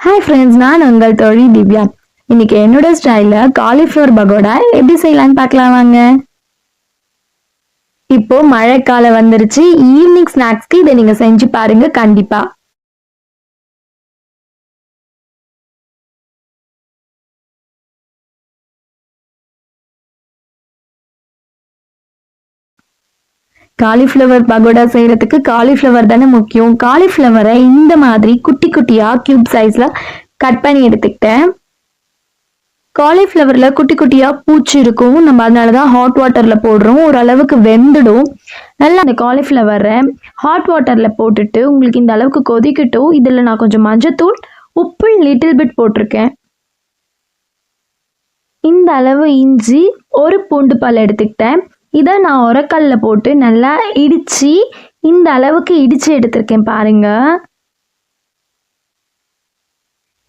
Hi friends, நான் உங்கள் தோழி திவ்யா. இன்னைக்கு என்னோட ஸ்டைலில் காலிஃப்ளவர் பகோடா எப்படி செய்யலான்னு பார்க்கலாம் வாங்க. இப்போ மழைக்காலம் வந்துருச்சு. ஈவினிங் ஸ்நாக்ஸ்க்கு இதை நீங்க செஞ்சு பாருங்க கண்டிப்பா. காலிஃப்ளவர் பகோடா செய்யறதுக்கு காலிஃப்ளவர் தானே முக்கியம். காலிஃப்ளவரை இந்த மாதிரி குட்டி குட்டியா கியூப் சைஸ்ல கட் பண்ணி எடுத்துக்கிட்டேன். காலிஃப்ளவர்ல குட்டி குட்டியா பூச்சி இருக்கும், நம்ம அதனாலதான் ஹாட் வாட்டர்ல போடுறோம். ஓரளவுக்கு வெந்துடும். நல்லா அந்த காலிஃப்ளவரை ஹாட் வாட்டர்ல போட்டுட்டு உங்களுக்கு இந்த அளவுக்கு கொதிக்கட்டும். இதுல நான் கொஞ்சம் மஞ்சத்தூள், உப்பு லிட்டில் பிட் போட்டிருக்கேன். இந்த அளவு இஞ்சி, ஒரு பூண்டு பல் எடுத்துக்கிட்டேன். இதை நான் உரக்கல்ல போட்டு நல்லா இடிச்சு இந்த அளவுக்கு இடிச்சு எடுத்திருக்கேன் பாருங்க.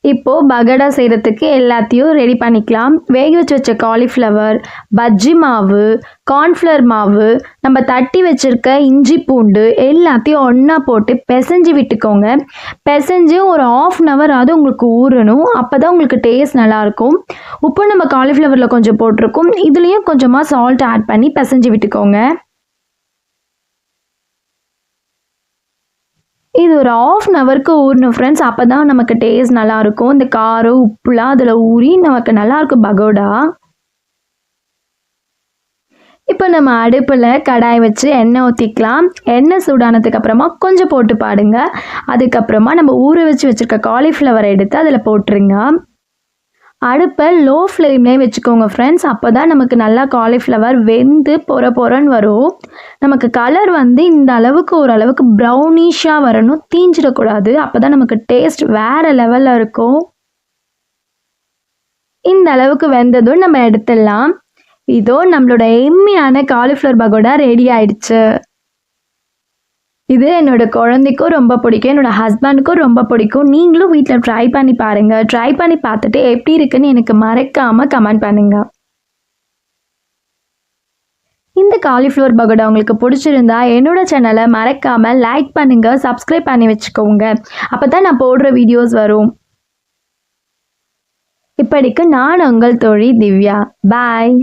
இப்போ பகோடா செய்கிறதுக்கு எல்லாத்தையும் ரெடி பண்ணிக்கலாம். வேக வச்ச காலிஃப்ளவர், பஜ்ஜி மாவு, கார்ன்ஃப்ளவர் மாவு, நம்ம தட்டி வச்சிருக்க இஞ்சி பூண்டு எல்லாத்தையும் ஒன்றா போட்டு பிசைஞ்சு விட்டுக்கோங்க. பிசைஞ்சு ஒரு 1/2 hour ஆகுது உங்களுக்கு ஊறணும். அப்போ தான் உங்களுக்கு டேஸ்ட் நல்லாயிருக்கும். உப்பு நம்ம காலிஃப்ளவரில் கொஞ்சம் போட்டிருக்கோம். இதுலேயும் கொஞ்சமாக சால்ட் ஆட் பண்ணி பிசைஞ்சு விட்டுக்கோங்க. இது ஒரு 1/2 hourக்கு ஊறணும் ஃப்ரெண்ட்ஸ். அப்போ தான் நமக்கு டேஸ்ட் நல்லாயிருக்கும். இந்த காரம் உப்புலாம் அதில் ஊறி நமக்கு நல்லாயிருக்கும் பகோடா. இப்போ நம்ம அடுப்பில் கடாய் வச்சு எண்ணெய் ஊற்றிக்கலாம். எண்ணெய் சூடானதுக்கு அப்புறமா கொஞ்சம் போட்டு பாடுங்க. அதுக்கப்புறமா நம்ம ஊற வச்சுருக்க காலிஃப்ளவரை எடுத்து அதில் போட்டுருங்க. அடுப்பை லோ ஃப்ளேம்லேயே வச்சுக்கோங்க ஃப்ரெண்ட்ஸ். அப்போ தான் நமக்கு நல்லா காலிஃப்ளவர் வெந்து பொறன்னு வரும். நமக்கு கலர் வந்து இந்த அளவுக்கு ஓரளவுக்கு ப்ரௌனிஷாக வரணும், தீஞ்சிடக்கூடாது. அப்போ தான் நமக்கு டேஸ்ட் வேறு லெவலில் இருக்கும். இந்த அளவுக்கு வெந்ததும் நம்ம எடுத்துடலாம். இதோ நம்மளோட எம்மியான காலிஃப்ளவர் பகோடா ரெடி ஆயிடுச்சு. இது என்னோட குழந்தைக்கும் ரொம்ப பிடிக்கும், என்னோட ஹஸ்பண்டுக்கும் ரொம்ப பிடிக்கும். நீங்களும் வீட்டில் ட்ரை பண்ணி பாருங்கள். ட்ரை பண்ணி பார்த்துட்டு எப்படி இருக்குன்னு எனக்கு மறக்காமல் கமெண்ட் பண்ணுங்கள். இந்த காலிஃப்ளவர் பகோடா உங்களுக்கு பிடிச்சிருந்தா என்னோட சேனலை மறக்காமல் லைக் பண்ணுங்கள், சப்ஸ்கிரைப் பண்ணி வச்சுக்கோங்க. அப்போ தான் நான் போடுற வீடியோஸ் வரும். இப்படிக்கு நான் உங்கள் தோழி திவ்யா. பாய்.